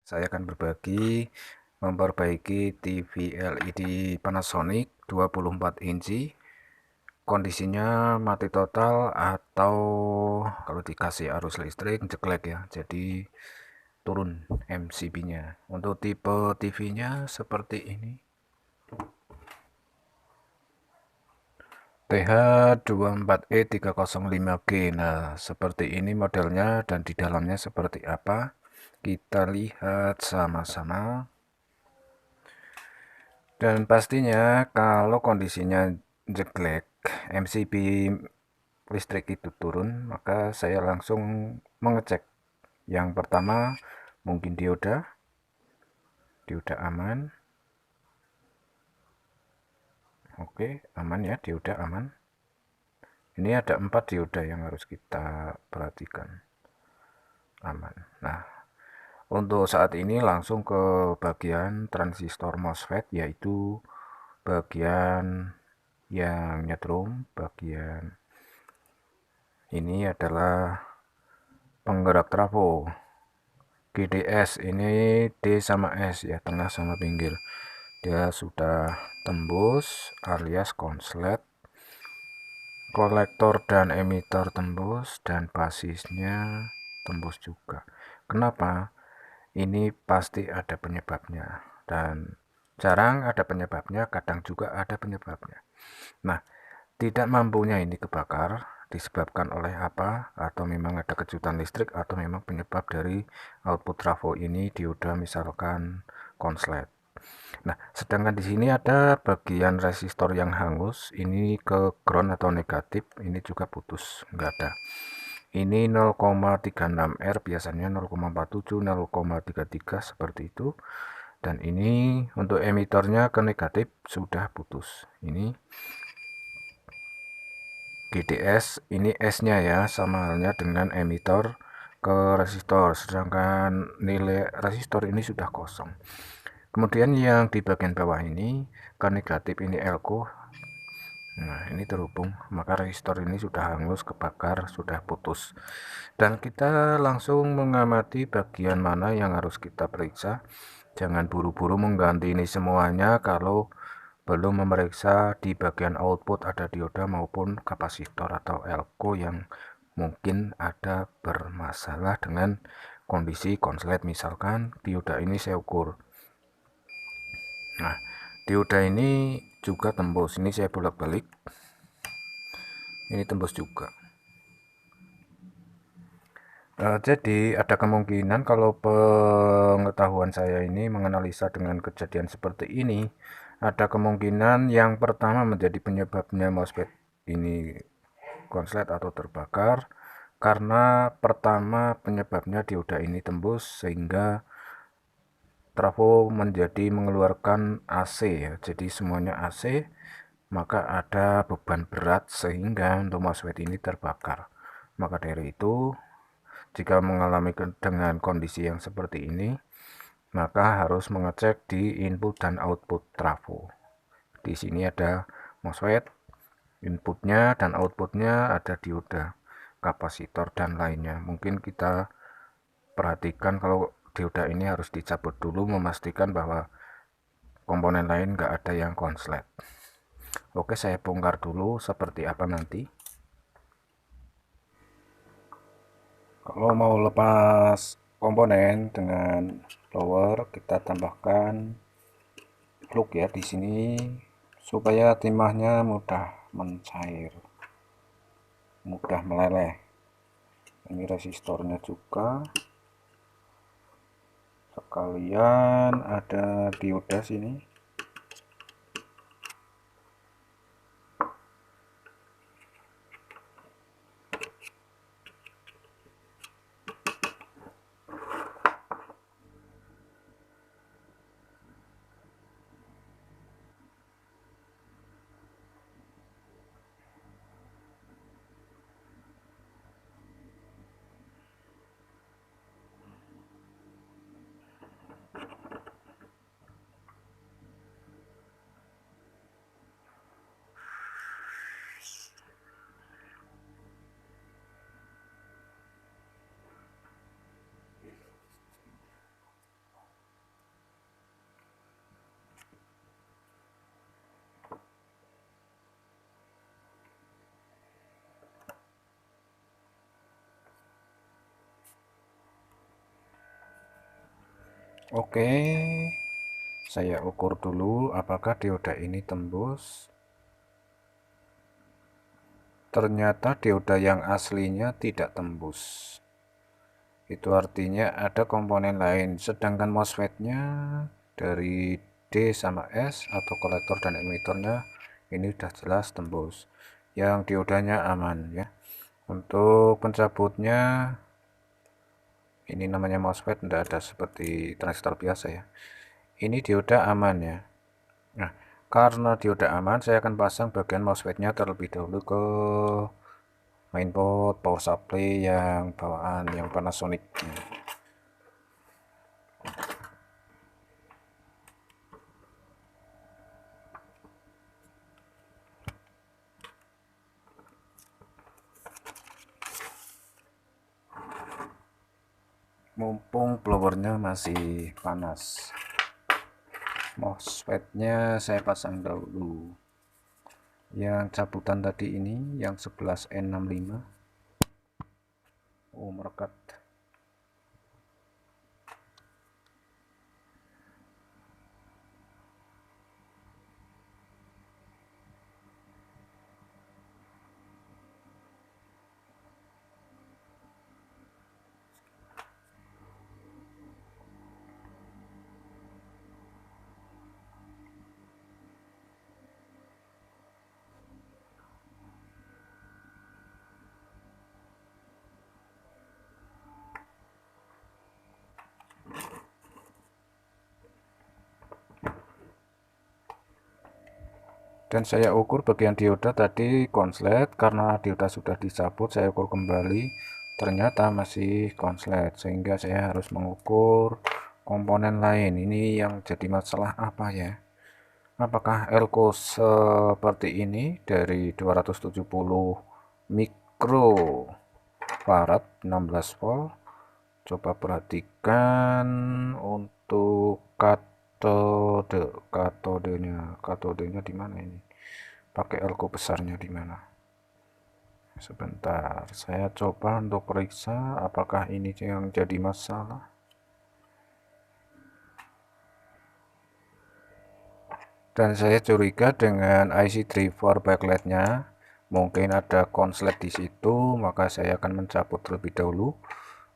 Saya akan berbagi memperbaiki TV LED Panasonic 24 inci. Kondisinya mati total atau kalau dikasih arus listrik jeglek ya. Jadi turun MCB-nya. Untuk tipe TV-nya seperti ini. TH24E305G. Nah, seperti ini modelnya dan di dalamnya seperti apa? Kita lihat sama-sama. Dan pastinya kalau kondisinya jelek, MCB listrik itu turun, maka saya langsung mengecek. Yang pertama mungkin dioda aman. Oke, aman ya, dioda aman. Ini ada 4 dioda yang harus kita perhatikan. Aman. Nah, untuk saat ini langsung ke bagian transistor MOSFET, yaitu bagian yang nyetrum. Bagian ini adalah penggerak trafo. GDS ini D sama S ya, tengah sama pinggir. Dia sudah tembus alias konslet. Kolektor dan emitor tembus dan basisnya tembus juga. Kenapa? Ini pasti ada penyebabnya, dan jarang ada penyebabnya, kadang juga ada penyebabnya. Nah, tidak mampunya ini kebakar disebabkan oleh apa? Atau memang ada kejutan listrik, atau memang penyebab dari output trafo ini dioda misalkan konslet. Nah, sedangkan di sini ada bagian resistor yang hangus, ini ke ground atau negatif, ini juga putus, enggak ada. Ini 0,36R, biasanya 0,47, 0,33 seperti itu. Dan ini untuk emitornya ke negatif sudah putus. Ini GDS, ini S-nya ya, sama halnya dengan emitor ke resistor, sedangkan nilai resistor ini sudah kosong. Kemudian yang di bagian bawah ini ke negatif, ini elko. Nah, ini terhubung, maka resistor ini sudah hangus, kebakar, sudah putus. Dan kita langsung mengamati bagian mana yang harus kita periksa. Jangan buru-buru mengganti ini semuanya kalau belum memeriksa di bagian output ada dioda maupun kapasitor atau elko yang mungkin ada bermasalah dengan kondisi konslet. Misalkan dioda ini saya ukur. Nah, dioda ini juga tembus. Ini saya bolak-balik. Ini tembus juga. Jadi ada kemungkinan kalau pengetahuan saya ini menganalisa dengan kejadian seperti ini, ada kemungkinan yang pertama menjadi penyebabnya MOSFET ini konslet atau terbakar, karena pertama penyebabnya dioda ini tembus sehingga trafo menjadi mengeluarkan AC ya. Jadi semuanya AC, maka ada beban berat sehingga untuk MOSFET ini terbakar. Maka dari itu, jika mengalami dengan kondisi yang seperti ini, maka harus mengecek di input dan output trafo. Di sini ada MOSFET, inputnya dan outputnya ada dioda, kapasitor dan lainnya. Mungkin kita perhatikan kalau dioda ini harus dicabut dulu, memastikan bahwa komponen lain nggak ada yang konslet. Oke, saya bongkar dulu seperti apa nanti. Kalau mau lepas komponen dengan blower, kita tambahkan fluk ya di sini supaya timahnya mudah mencair, mudah meleleh. Ini resistornya juga. Sekalian ada dioda sini. Oke, saya ukur dulu apakah dioda ini tembus. Ternyata dioda yang aslinya tidak tembus. Itu artinya ada komponen lain, sedangkan MOSFET-nya dari D sama S atau kolektor dan emitornya ini sudah jelas tembus. Yang diodanya aman ya. Untuk pencabutnya ini namanya MOSFET, tidak ada seperti transistor biasa ya. Ini dioda aman ya. Nah, karena dioda aman, saya akan pasang bagian MOSFET-nya terlebih dahulu ke mainboard power supply yang bawaan yang Panasonic. Mumpung blowernya masih panas, MOSFET-nya saya pasang dahulu. Yang cabutan tadi ini yang 11N65. Oh, merekat. Dan saya ukur bagian dioda tadi konslet, karena dioda sudah dicabut saya ukur kembali, ternyata masih konslet, sehingga saya harus mengukur komponen lain. Ini yang jadi masalah apa ya, apakah elko seperti ini dari 270 mikrofarad 16 volt. Coba perhatikan untuk katodenya di mana ini, pakai elko besarnya di mana. Sebentar, saya coba untuk periksa apakah ini yang jadi masalah. Dan saya curiga dengan IC driver backlightnya mungkin ada konslet di situ, maka saya akan mencabut terlebih dahulu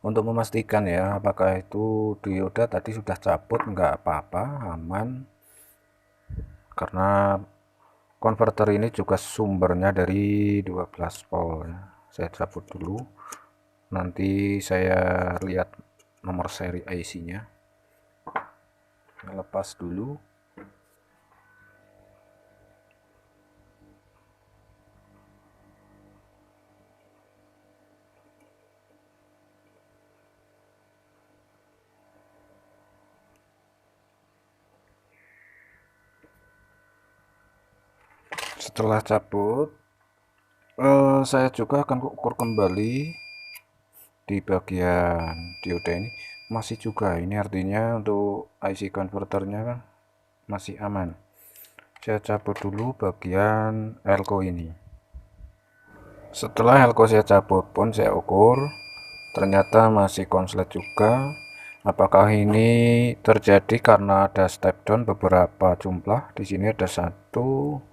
untuk memastikan ya apakah itu dioda tadi sudah cabut, nggak apa-apa, aman. Karena konverter ini juga sumbernya dari 12 volt ya. Saya cabut dulu, nanti saya lihat nomor seri IC-nya. Lepas dulu. Setelah cabut, saya juga akan ukur kembali di bagian dioda ini masih juga, ini artinya untuk IC converternya kan masih aman. Saya cabut dulu bagian elko ini. Setelah elko saya cabut pun saya ukur, ternyata masih konslet juga. Apakah ini terjadi karena ada step down beberapa jumlah? Di sini ada 1,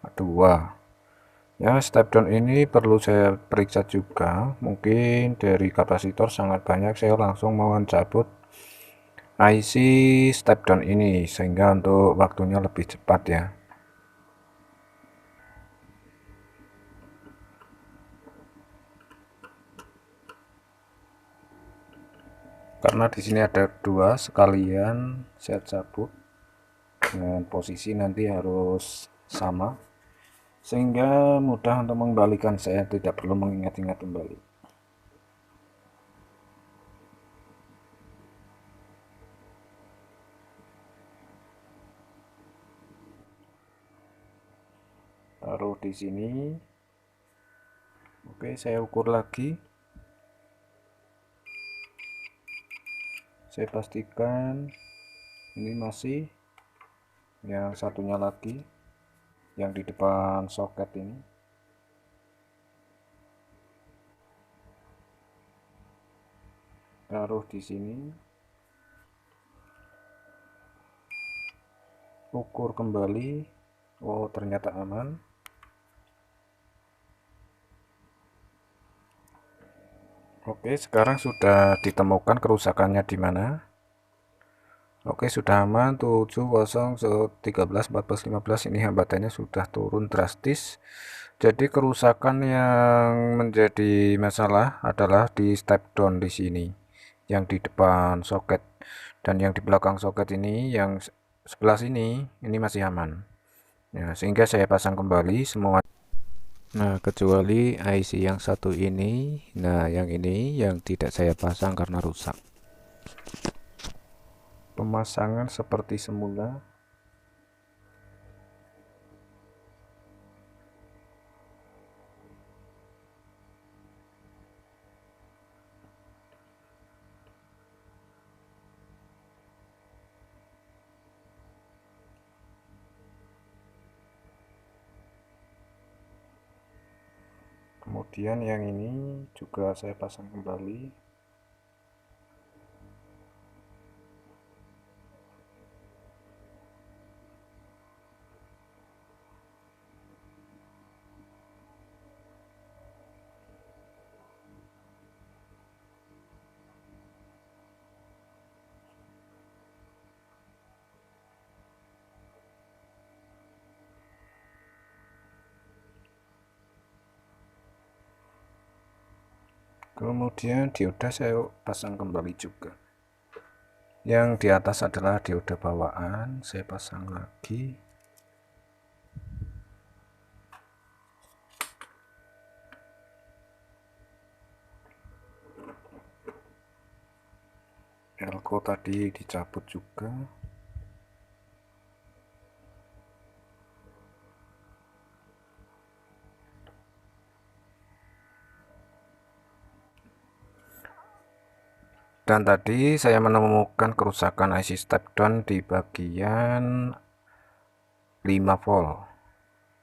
2. Ya, step down ini perlu saya periksa juga. Mungkin dari kapasitor sangat banyak, saya langsung mau mencabut IC step down ini sehingga untuk waktunya lebih cepat ya. Karena di sini ada 2 sekalian saya cabut dengan posisi nanti harus sama, sehingga mudah untuk mengembalikan, saya tidak perlu mengingat-ingat kembali. Taruh di sini. Oke, saya ukur lagi. Saya pastikan ini masih, yang satunya lagi yang di depan soket ini. Taruh di sini. ukur kembali. Oh, ternyata aman. Oke, sekarang sudah ditemukan kerusakannya di mana. Oke, sudah aman. 70 13 14 15 ini hambatannya sudah turun drastis. Jadi kerusakan yang menjadi masalah adalah di step down di sini, yang di depan soket, dan yang di belakang soket ini, yang sebelah sini ini masih aman. Ya, sehingga saya pasang kembali semua. Nah, kecuali IC yang satu ini. Nah, yang ini yang tidak saya pasang karena rusak. Pemasangan seperti semula. Kemudian yang ini juga saya pasang kembali. Kemudian dioda saya pasang kembali juga. Yang di atas adalah dioda bawaan, saya pasang lagi. Elko tadi dicabut juga. Dan tadi saya menemukan kerusakan IC step down di bagian 5 volt.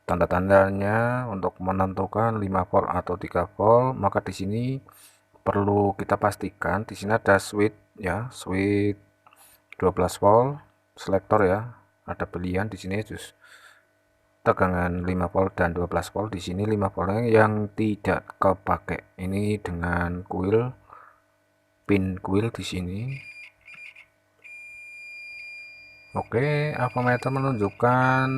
Tanda-tandanya untuk menentukan 5 volt atau 3 volt, maka di sini perlu kita pastikan di sini ada switch ya, switch 12 volt selektor ya. Ada belian di sini terus tegangan 5 volt dan 12 volt. Di sini 5 voltnya yang tidak kepake. Ini dengan kuil, pin kuil di sini. Oke, avometer menunjukkan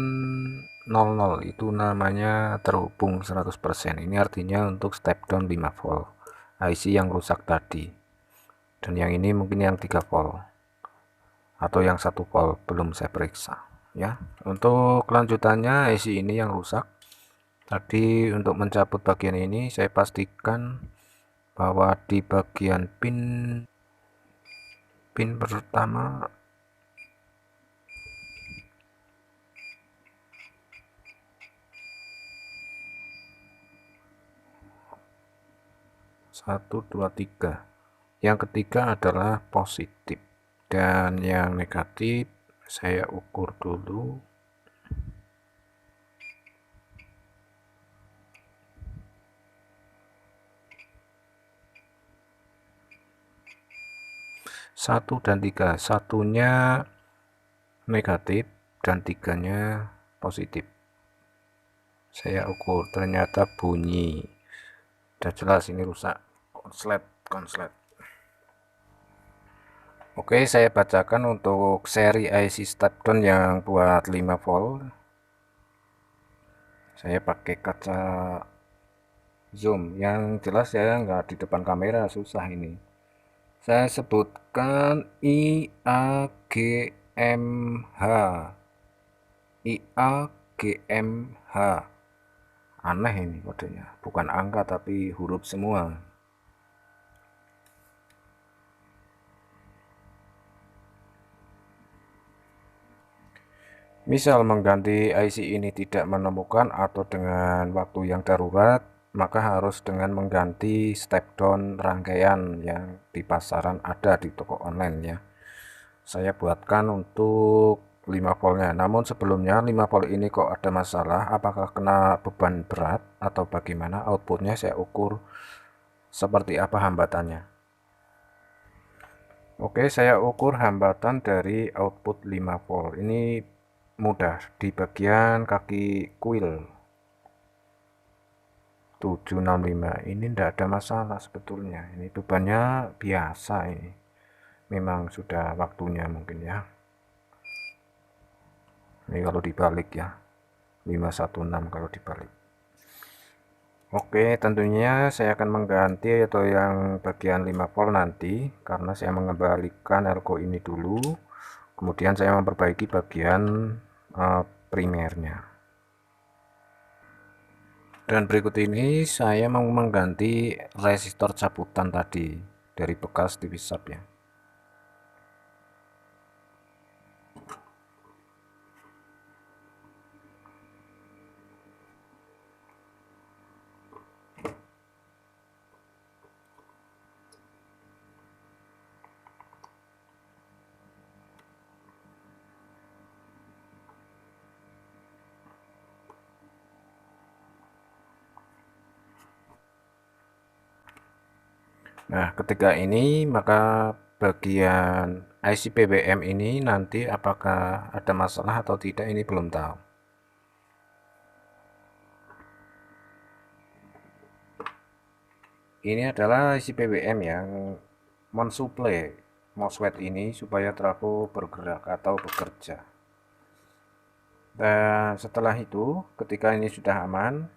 00, itu namanya terhubung 100%. Ini artinya untuk step down 5 volt IC yang rusak tadi. Dan yang ini mungkin yang 3 volt atau yang 1 volt, belum saya periksa ya. Untuk kelanjutannya IC ini yang rusak. Tadi untuk mencabut bagian ini saya pastikan bahwa di bagian pin pertama satu, dua, tiga. Yang ketiga adalah positif dan yang negatif saya ukur dulu. Satu dan tiga, satunya negatif dan tiganya positif. Saya ukur, ternyata bunyi. Udah jelas ini rusak konslet. Oke, saya bacakan untuk seri IC step down yang buat 5 volt. Saya pakai kaca zoom, yang jelas saya nggak di depan kamera, susah ini. Saya sebutkan IAGMH. IAGMH. Aneh ini kodenya, bukan angka tapi huruf semua. Misal mengganti IC ini tidak menemukan atau dengan waktu yang darurat, maka harus dengan mengganti step down rangkaian yang di pasaran ada di toko online ya. Saya buatkan untuk 5 voltnya. Namun sebelumnya 5 volt ini kok ada masalah, apakah kena beban berat atau bagaimana, outputnya saya ukur seperti apa hambatannya. Oke, saya ukur hambatan dari output 5 volt. Ini mudah di bagian kaki kuil 765 ini tidak ada masalah sebetulnya, ini bebannya biasa, ini memang sudah waktunya mungkin ya. Ini kalau dibalik ya 516 kalau dibalik. Oke, tentunya saya akan mengganti atau yang bagian 5 volt nanti karena saya mengembalikan elko ini dulu, kemudian saya memperbaiki bagian primernya. Dan berikut ini saya mau mengganti resistor cabutan tadi dari bekas TV sub ya. Nah, ketika ini maka bagian IC PWM ini nanti apakah ada masalah atau tidak ini belum tahu. Ini adalah IC PWM yang mensuplai MOSFET ini supaya trafo bergerak atau bekerja. Dan setelah itu, ketika ini sudah aman,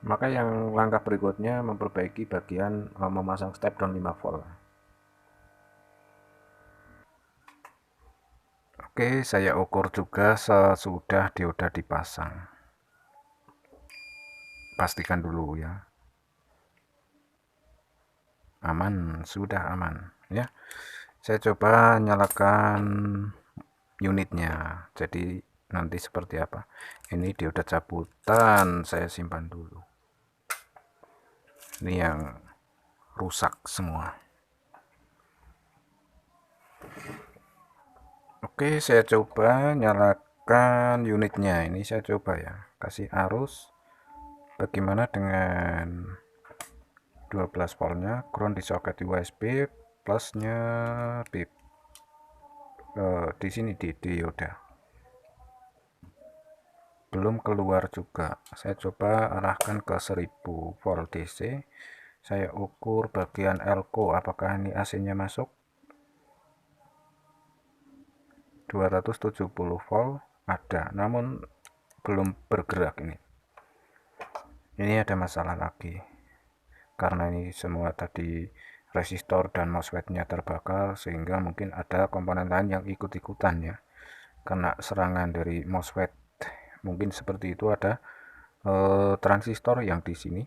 maka yang langkah berikutnya memperbaiki bagian memasang step down 5 volt. Oke, saya ukur juga sesudah dioda dipasang. Pastikan dulu ya. Aman, sudah aman ya. Saya coba nyalakan unitnya. Jadi nanti seperti apa. Ini dioda cabutan saya simpan dulu. Ini yang rusak semua. Oke, saya coba nyalakan unitnya. Ini saya coba ya. Kasih arus. Bagaimana dengan 12 voltnya, ground di soket USB, plusnya di sini di dioda. Belum keluar juga. Saya coba arahkan ke 1000 volt DC. Saya ukur bagian elko apakah ini AC-nya masuk. 270 volt ada, namun belum bergerak ini. Ini ada masalah lagi. Karena ini semua tadi resistor dan MOSFET-nya terbakar sehingga mungkin ada komponen lain yang ikut-ikutan ya. Kena serangan dari MOSFET. Mungkin seperti itu ada transistor yang di sini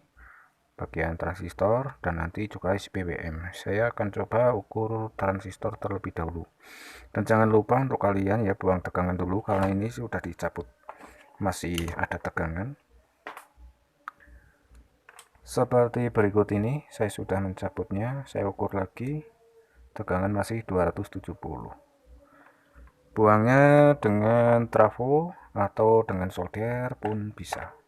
bagian transistor dan nanti juga isi PWM. Saya akan coba ukur transistor terlebih dahulu. Dan jangan lupa untuk kalian ya buang tegangan dulu karena ini sudah dicabut. Masih ada tegangan. Seperti berikut ini, saya sudah mencabutnya, saya ukur lagi, tegangan masih 270. Buangnya dengan trafo atau dengan solder pun bisa.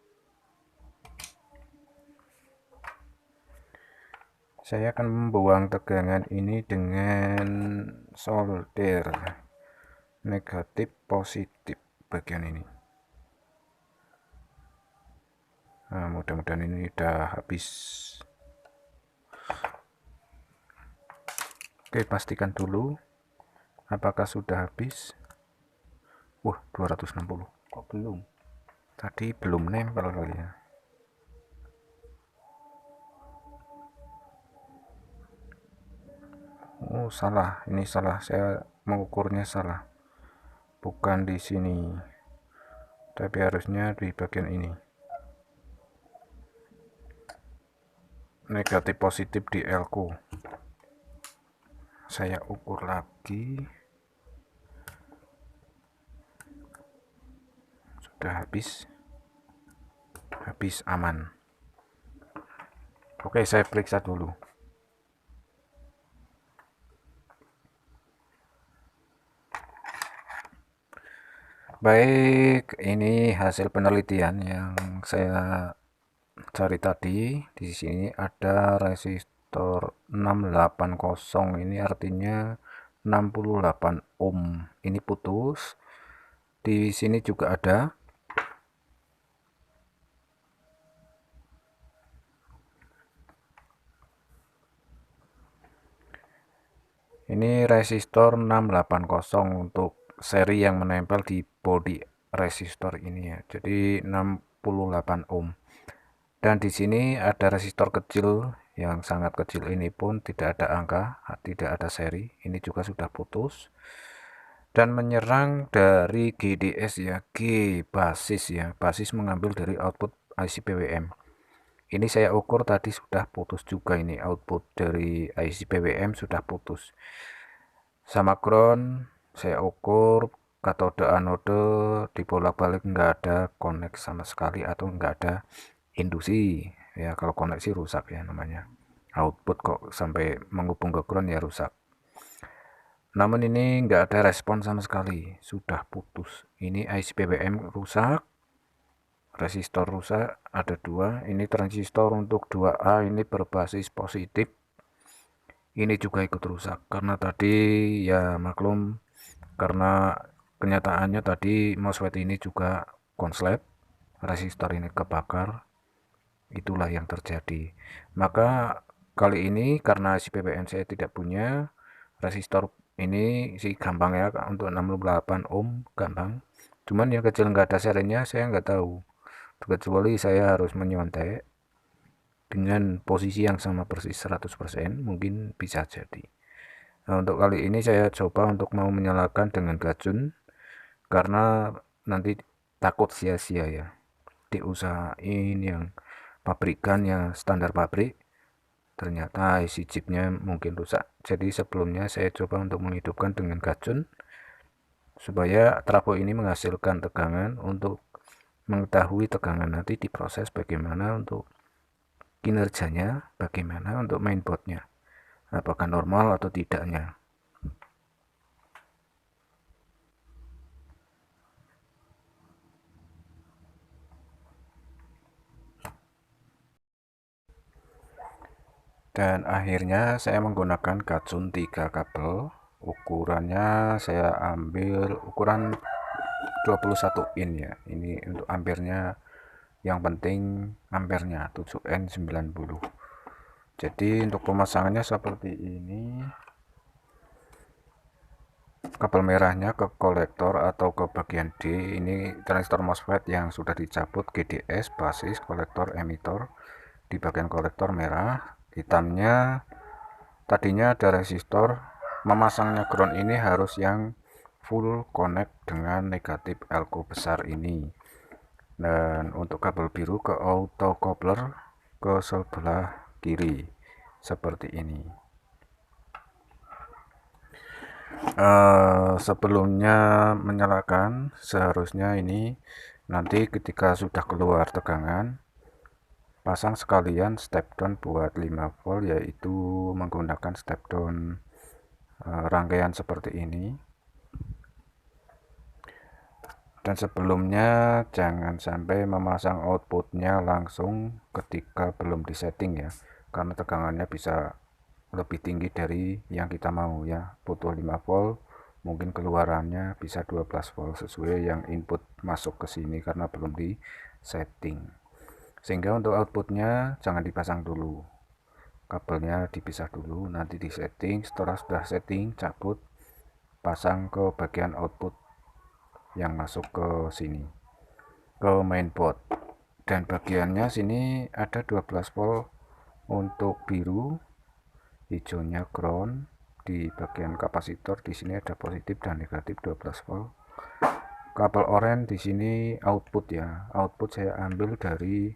Saya akan membuang tegangan ini dengan solder negatif positif bagian ini. Nah, mudah-mudahan ini udah habis. Oke, pastikan dulu apakah sudah habis. Wah, 260. Kok belum? Tadi belum nempel kali ya. Oh, salah. Ini salah. Saya mengukurnya salah. Bukan di sini. Tapi harusnya di bagian ini. Negatif positif di elko. Saya ukur lagi. Sudah habis. Habis aman. Oke, saya periksa dulu. Baik, ini hasil penelitian yang saya cari tadi. Di sini ada resistor 680, ini artinya 68 ohm ini putus. Di sini juga ada. Ini resistor 680 untuk seri yang menempel di bodi resistor ini ya. Jadi 68 ohm. Dan di sini ada resistor kecil yang sangat kecil, ini pun tidak ada angka, tidak ada seri. Ini juga sudah putus. Dan menyerang dari GDS ya, G basis ya. Basis mengambil dari output IC PWM. Ini saya ukur tadi sudah putus juga, ini output dari IC PWM sudah putus. Sama ground saya ukur katode anode dibolak-balik, nggak ada connect sama sekali atau nggak ada induksi ya. Kalau koneksi rusak ya namanya, output kok sampai menghubung ke ground ya rusak. Namun ini nggak ada respon sama sekali, sudah putus. Ini IC PWM rusak, resistor rusak, ada dua. Ini transistor untuk 2A ini berbasis positif, ini juga ikut rusak karena tadi ya maklum, karena kenyataannya tadi MOSFET ini juga konslet, resistor ini kebakar, itulah yang terjadi. Maka kali ini karena si PPN saya tidak punya resistor ini sih, gampang ya untuk 68 ohm gampang, cuman yang kecil nggak ada serinya, saya nggak tahu, kecuali saya harus menyontek dengan posisi yang sama persis 100%, mungkin bisa jadi. Nah, untuk kali ini saya coba untuk mau menyalakan dengan gacun karena nanti takut sia-sia ya. Diusahain yang pabrikan ya, standar pabrik, ternyata isi chipnya mungkin rusak. Jadi sebelumnya saya coba untuk menghidupkan dengan gacun supaya trafo ini menghasilkan tegangan untuk mengetahui tegangan nanti diproses bagaimana untuk kinerjanya, bagaimana untuk mainboardnya, apakah normal atau tidaknya. Dan akhirnya saya menggunakan gacun 3 kabel. Ukurannya saya ambil ukuran 21 in ya. Ini untuk ampernya, yang penting ampernya 7N90. Jadi untuk pemasangannya seperti ini. Kabel merahnya ke kolektor atau ke bagian D. Ini transistor MOSFET yang sudah dicabut GDS, basis, kolektor, emitor. Di bagian kolektor merah, hitamnya tadinya ada resistor. Memasangnya ground ini harus yang full connect dengan negatif elko besar ini. Dan untuk kabel biru ke auto coupler ke sebelah kiri seperti ini. Sebelumnya menyalakan seharusnya ini nanti ketika sudah keluar tegangan, pasang sekalian step down buat 5 volt, yaitu menggunakan step down rangkaian seperti ini. Dan sebelumnya jangan sampai memasang outputnya langsung ketika belum disetting ya, karena tegangannya bisa lebih tinggi dari yang kita mau ya. Butuh 5 volt, mungkin keluarannya bisa 12 volt sesuai yang input masuk ke sini karena belum di setting. Sehingga untuk outputnya jangan dipasang dulu, kabelnya dipisah dulu, nanti di setting. Setelah sudah setting, cabut, pasang ke bagian output yang masuk ke sini, ke mainboard. Dan bagiannya sini ada 12 volt untuk biru, hijaunya ground. Di bagian kapasitor di sini ada positif dan negatif 12 volt. Kabel oranye di sini output ya. Output saya ambil dari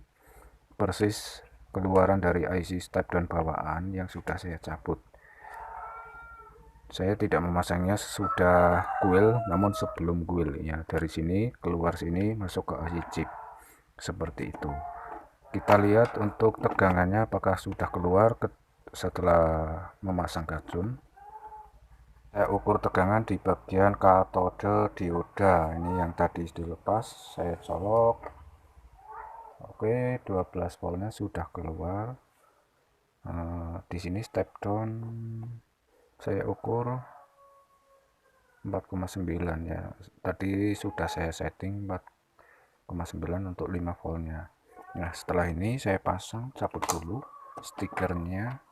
persis keluaran dari IC step dan bawaan yang sudah saya cabut. Saya tidak memasangnya sudah kuil, namun sebelum kuil ya. Dari sini keluar sini masuk ke IC chip seperti itu. Kita lihat untuk tegangannya apakah sudah keluar setelah memasang gacun. Saya ukur tegangan di bagian katode dioda, ini yang tadi dilepas, saya colok. Oke, 12 voltnya sudah keluar. Di sini step down saya ukur 4,9 ya, tadi sudah saya setting 4,9 untuk 5 voltnya. Nah, setelah ini saya pasang, cabut dulu stikernya.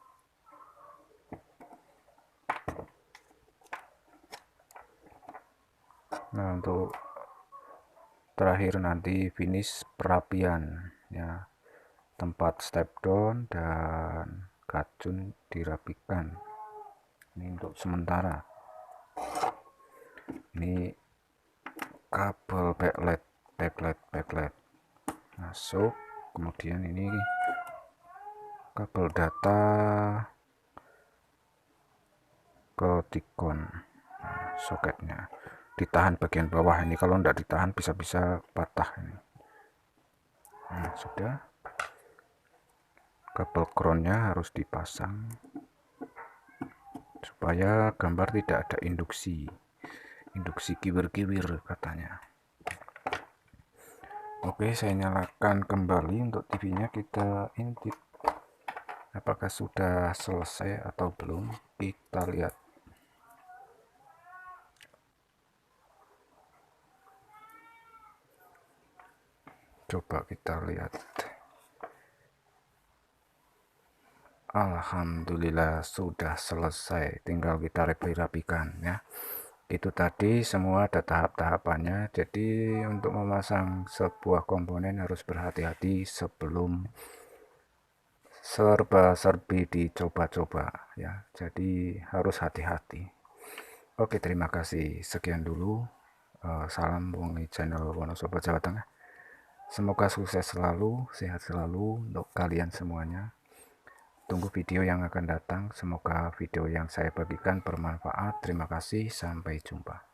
Nah, untuk terakhir nanti finish perapian ya, tempat step down dan kacun dirapikan. Ini untuk sementara. Ini kabel backlight masuk, kemudian ini kabel data ke Tikon. Nah, soketnya ditahan bagian bawah ini, kalau tidak ditahan bisa-bisa patah ini. Nah, sudah, kabel groundnya harus dipasang supaya gambar tidak ada induksi kiwir-kiwir katanya. Oke, saya nyalakan kembali untuk TV-nya, kita intip apakah sudah selesai atau belum, kita lihat. Coba kita lihat. Alhamdulillah sudah selesai, tinggal kita rapikan ya. Itu tadi semua ada tahap-tahapannya. Jadi untuk memasang sebuah komponen harus berhati-hati sebelum serba-serbi dicoba-coba ya. Jadi harus hati-hati. Oke, terima kasih. Sekian dulu. Salam Wongi channel Wonosobo Jawa Tengah. Semoga sukses selalu, sehat selalu untuk kalian semuanya. Tunggu video yang akan datang. Semoga video yang saya bagikan bermanfaat. Terima kasih. Sampai jumpa.